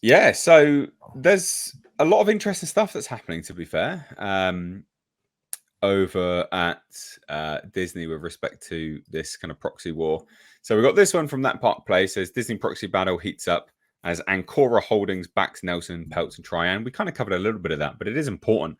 Yeah, so there's a lot of interesting stuff that's happening, to be fair, over at Disney with respect to this kind of proxy war. So we got this one from That Park Play. Says Disney proxy battle heats up as Ancora Holdings backs Nelson, Peltz, and Tryon. We kind of covered a little bit of that, but it is important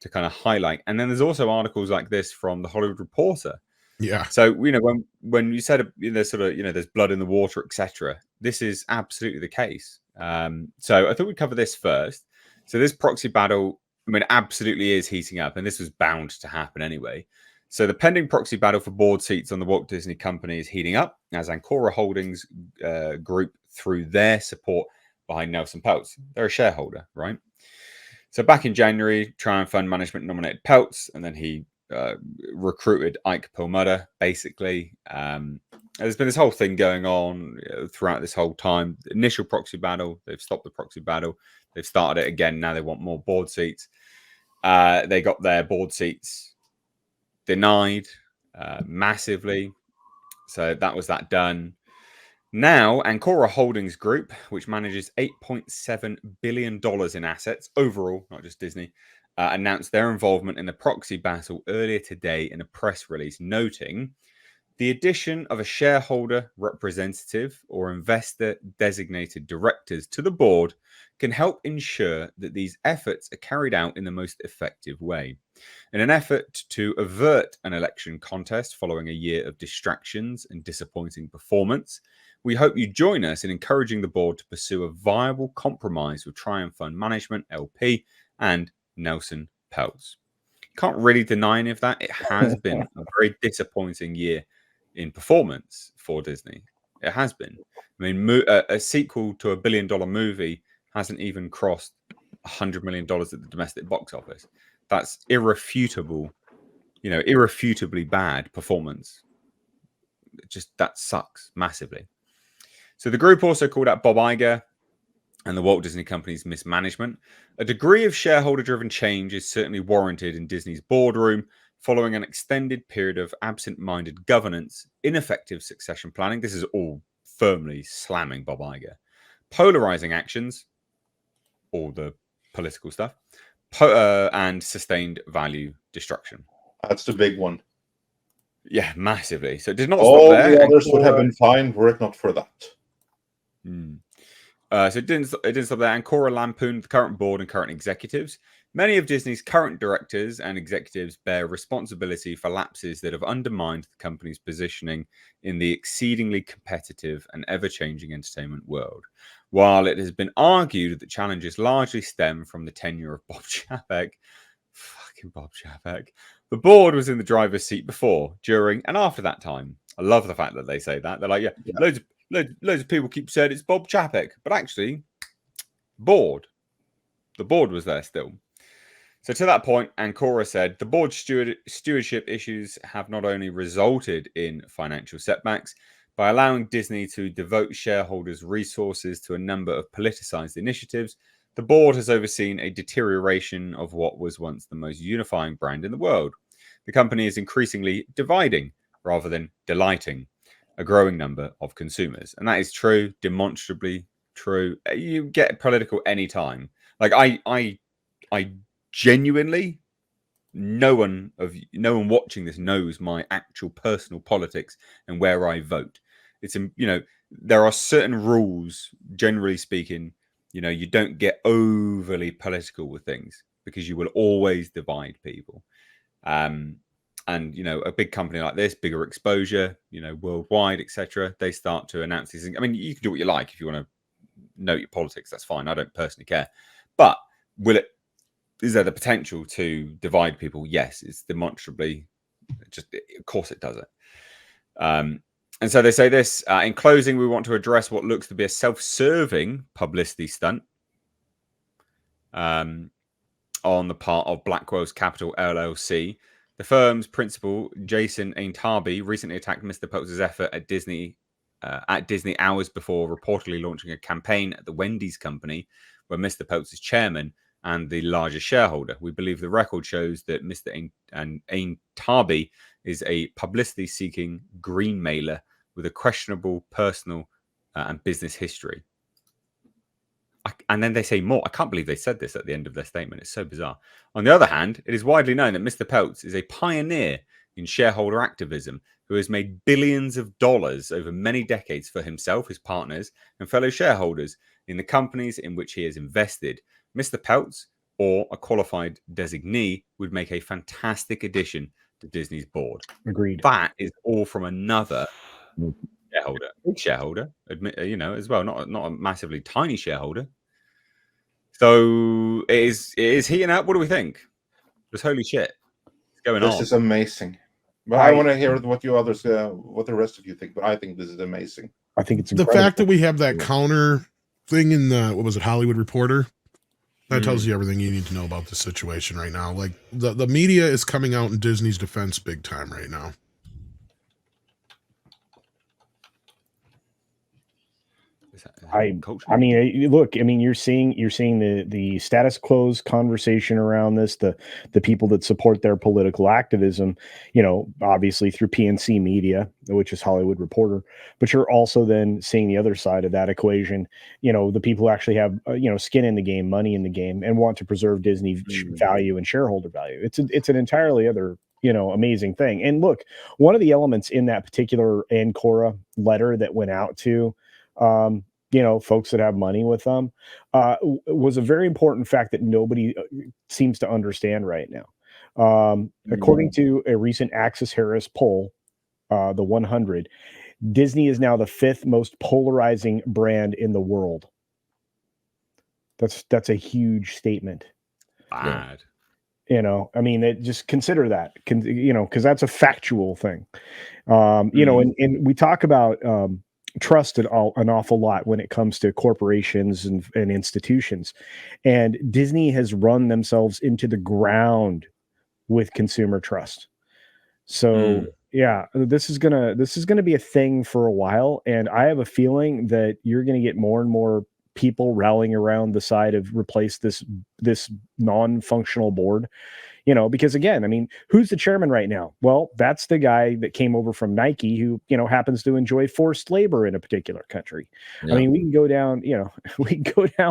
to kind of highlight. And then there's also articles like this from the Hollywood Reporter. Yeah. So when you said sort of there's blood in the water, etc. This is absolutely the case. So I thought we'd cover this first. So this proxy battle, I mean, absolutely is heating up, and this was bound to happen anyway. So the pending proxy battle for board seats on the Walt Disney Company is heating up as Ancora Holdings Group, through their support behind Nelson Peltz, they're a shareholder, right? So back in January, Triumph Fund Management nominated Peltz, and then he recruited Ike Perlmutter, basically. There's been this whole thing going on throughout this whole time. The initial proxy battle, they've stopped the proxy battle. They've started it again. Now they want more board seats. They got their board seats denied massively. So that was that done. Now, Ancora Holdings Group, which manages $8.7 billion in assets overall, not just Disney, announced their involvement in the proxy battle earlier today in a press release, noting the addition of a shareholder representative or investor designated directors to the board can help ensure that these efforts are carried out in the most effective way. In an effort to avert an election contest following a year of distractions and disappointing performance, we hope you join us in encouraging the board to pursue a viable compromise with Triumph Fund Management, LP, and Nelson Peltz. Can't really deny any of that. It has been a very disappointing year in performance for Disney. It has been. I mean, a sequel to $1 billion movie hasn't even crossed $100 million at the domestic box office. That's irrefutably bad performance. Just that sucks massively. So the group also called out Bob Iger and the Walt Disney Company's mismanagement. A degree of shareholder-driven change is certainly warranted in Disney's boardroom following an extended period of absent-minded governance, ineffective succession planning. This is all firmly slamming Bob Iger. Polarizing actions, all the political stuff, and sustained value destruction. That's the big one. Yeah, massively. So it did not All stop there. the others would have been fine were it not for that. So it didn't stop there. Ancora lampooned the current board and current executives. Many of Disney's current directors and executives bear responsibility for lapses that have undermined the company's positioning in the exceedingly competitive and ever-changing entertainment world. While it has been argued that challenges largely stem from the tenure of Bob Chapek, fucking Bob Chapek, the board was in the driver's seat before, during, and after that time. I love the fact that they say that. They're like, yeah. Loads of people keep saying it's Bob Chapek, but actually, the board was there still. So to that point, Ancora said the board's stewardship issues have not only resulted in financial setbacks, by allowing Disney to devote shareholders' resources to a number of politicized initiatives, the board has overseen a deterioration of what was once the most unifying brand in the world. The company is increasingly dividing rather than delighting a growing number of consumers. And that is true, demonstrably true. You get political anytime. Like I genuinely, no one watching this knows my actual personal politics and where I vote. It's there are certain rules, generally speaking, you don't get overly political with things because you will always divide people. And a big company like this, bigger exposure, worldwide, etc., they start to announce these things. I mean, you can do what you like if you want to note your politics, that's fine. I don't personally care. But is there the potential to divide people? Yes, it's demonstrably of course it does it. And so they say this, in closing, we want to address what looks to be a self-serving publicity stunt on the part of Blackwell's Capital LLC. The firm's principal, Jason Aintarby, recently attacked Mr. Peltz's effort at Disney hours before reportedly launching a campaign at the Wendy's company, where Mr. Peltz is chairman and the largest shareholder. We believe the record shows that Mr. Aintarby is a publicity-seeking green mailer with a questionable personal and business history. And then they say more. I can't believe they said this at the end of their statement. It's so bizarre. On the other hand, it is widely known that Mr. Peltz is a pioneer in shareholder activism who has made billions of dollars over many decades for himself, his partners, and fellow shareholders in the companies in which he has invested. Mr. Peltz, or a qualified designee, would make a fantastic addition to Disney's board. Agreed. That is all from another shareholder, big shareholder, admit, as well, not a massively tiny shareholder. So it is heating up. What do we think? Just holy shit, what's going on? This is amazing. But I want to hear what you others, what the rest of you think. But I think this is amazing. I think it's the fact that we have that counter thing in the Hollywood Reporter. That tells you everything you need to know about the situation right now. Like the media is coming out in Disney's defense big time right now. I mean, look, I mean, you're seeing the status quo conversation around this, the people that support their political activism, obviously through PNC Media, which is Hollywood Reporter, but you're also then seeing the other side of that equation, the people who actually have, skin in the game, money in the game, and want to preserve Disney value and shareholder value. It's an entirely other, amazing thing. And look, one of the elements in that particular Ancora letter that went out to, folks that have money with them, was a very important fact that nobody seems to understand right now. According to a recent Axis Harris poll, the 100, Disney is now the 5th most polarizing brand in the world. That's a huge statement. Bad. I mean, just consider that, because that's a factual thing. And we talk about, trust an awful lot when it comes to corporations and institutions, and Disney has run themselves into the ground with consumer trust. So yeah, this is gonna be a thing for a while, and I have a feeling that you're gonna get more and more people rallying around the side of replace this non-functional board. Because again, I mean, who's the chairman right now? Well, that's the guy that came over from Nike who, happens to enjoy forced labor in a particular country. Yeah. I mean, we can go down,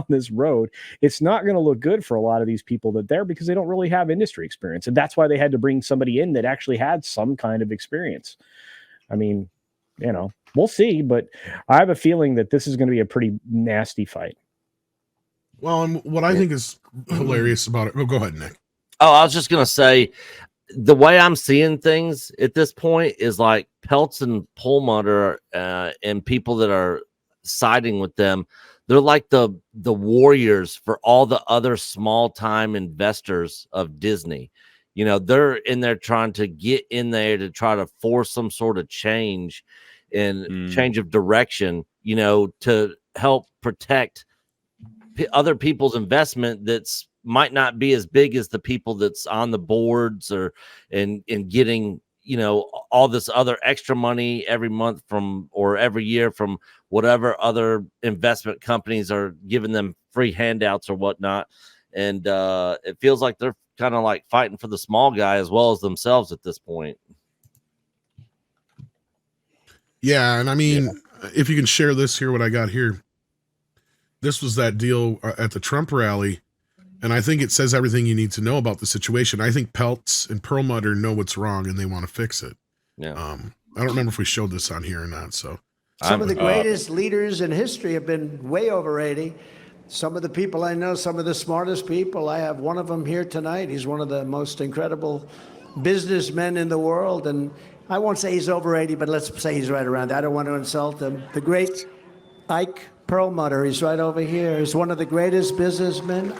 this road. It's not going to look good for a lot of these people because they don't really have industry experience. And that's why they had to bring somebody in that actually had some kind of experience. I mean, we'll see, but I have a feeling that this is going to be a pretty nasty fight. Well, and what I think is hilarious about it. Oh, go ahead, Nick. Oh, I was just going to say, the way I'm seeing things at this point is like Peltz and Perlmutter and people that are siding with them. They're like the warriors for all the other small time investors of Disney. They're in there trying to get in there to try to force some sort of change and change of direction, to help protect other people's investment that's might not be as big as the people that's on the boards and getting, all this other extra money every month or every year from whatever other investment companies are giving them free handouts or whatnot. And it feels like they're kind of like fighting for the small guy as well as themselves at this point. Yeah. And I mean, if you can share this here, what I got here, this was that deal at the Trump rally. And I think it says everything you need to know about the situation. I think Peltz and Perlmutter know what's wrong and they want to fix it. Yeah. I don't remember if we showed this on here or not. So some of the greatest leaders in history have been way over 80. Some of the people I know, some of the smartest people, I have one of them here tonight. He's one of the most incredible businessmen in the world. And I won't say he's over 80, but let's say he's right around that. I don't want to insult him. The great Ike Perlmutter, he's right over here. He's one of the greatest businessmen.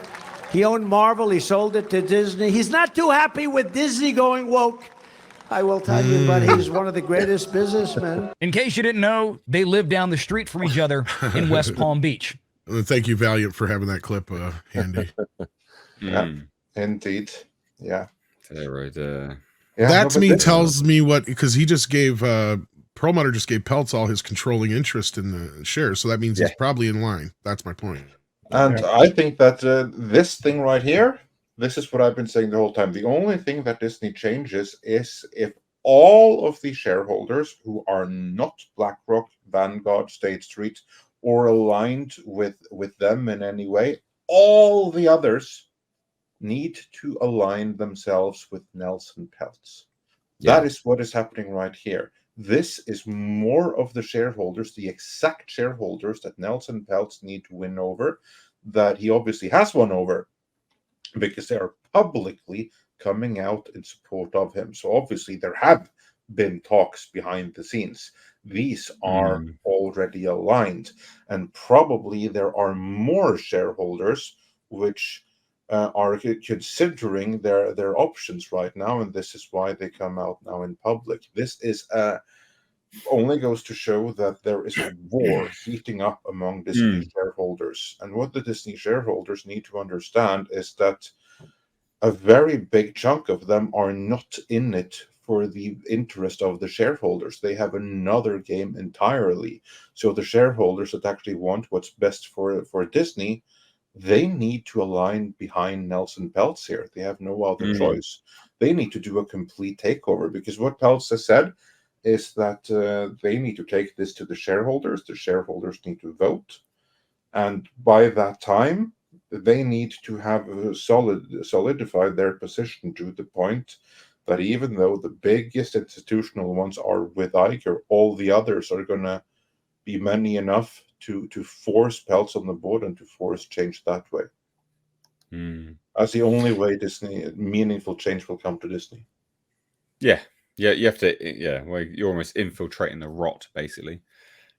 He owned Marvel. He sold it to Disney. He's not too happy with Disney going woke, I will tell you, but he's one of the greatest businessmen. In case you didn't know, they live down the street from each other in West Palm Beach. Thank you, Valiant, for having that clip handy. Yeah, indeed. Yeah. Right, that to me tells me what, because he just gave, Perlmutter just gave Peltz all his controlling interest in the shares. So that means he's probably in line. That's my point. And I think that this thing right here, this is what I've been saying the whole time. The only thing that Disney changes is if all of the shareholders who are not BlackRock, Vanguard, State Street, or aligned with them in any way, all the others need to align themselves with Nelson Peltz. That is what is happening right here. This is more of the shareholders, the exact shareholders that Nelson Peltz need to win over, that he obviously has won over, because they are publicly coming out in support of him. So obviously there have been talks behind the scenes. These are already aligned, and probably there are more shareholders which are considering their options right now, and this is why they come out now in public. This is only goes to show that there is a war heating up among Disney shareholders, and what the Disney shareholders need to understand is that a very big chunk of them are not in it for the interest of the shareholders. They have another game entirely. So the shareholders that actually want what's best for Disney, they need to align behind Nelson Peltz here. They have no other choice. They need to do a complete takeover, because what Peltz has said is that they need to take this to the shareholders. The shareholders need to vote. And by that time, they need to have solidified their position to the point that even though the biggest institutional ones are with Iker, all the others are going to be many enough to force Peltz on the board and to force change that way. That's the only way meaningful change will come to Disney. Yeah, you have to. Well, you're almost infiltrating the rot, basically,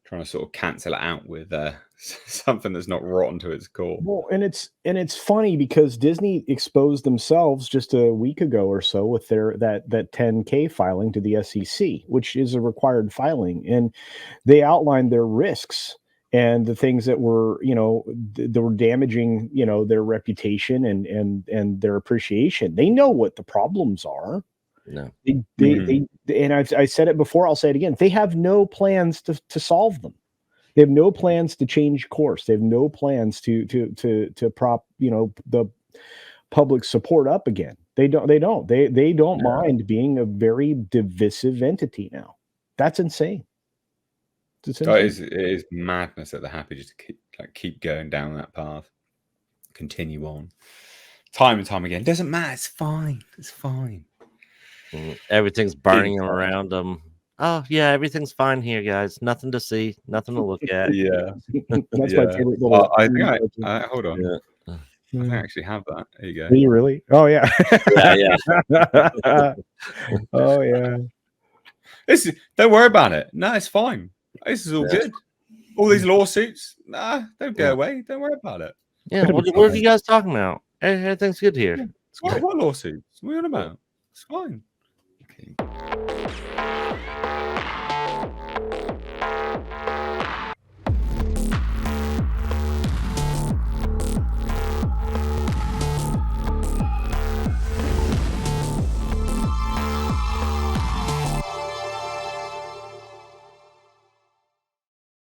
trying to sort of cancel it out with something that's not rotten to its core. Well, and it's funny because Disney exposed themselves just a week ago or so with their that 10K filing to the SEC, which is a required filing, and they outlined their risks and the things that were, that were damaging, their reputation and their appreciation. They know what the problems are. No, they and I said it before, I'll say it again. They have no plans to solve them. They have no plans to change course. They have no plans to prop, the public support up again. They don't mind being a very divisive entity now. That's insane. It is madness that they're happy just to keep going down that path, continue on, time and time again. It doesn't matter. It's fine. It's fine. Everything's burning around them. Oh yeah, everything's fine here, guys. Nothing to see, nothing to look at. Yeah, that's my favorite little. I think hold on. Yeah. I think I actually have that. There you go. Do you really? Oh yeah. Yeah. Oh yeah. Don't worry about it. No, it's fine. This is all good. All these lawsuits, don't go away. Don't worry about it. Yeah, what are you guys talking about? Everything's good here. What lawsuits? What are you on about? It's fine. Okay.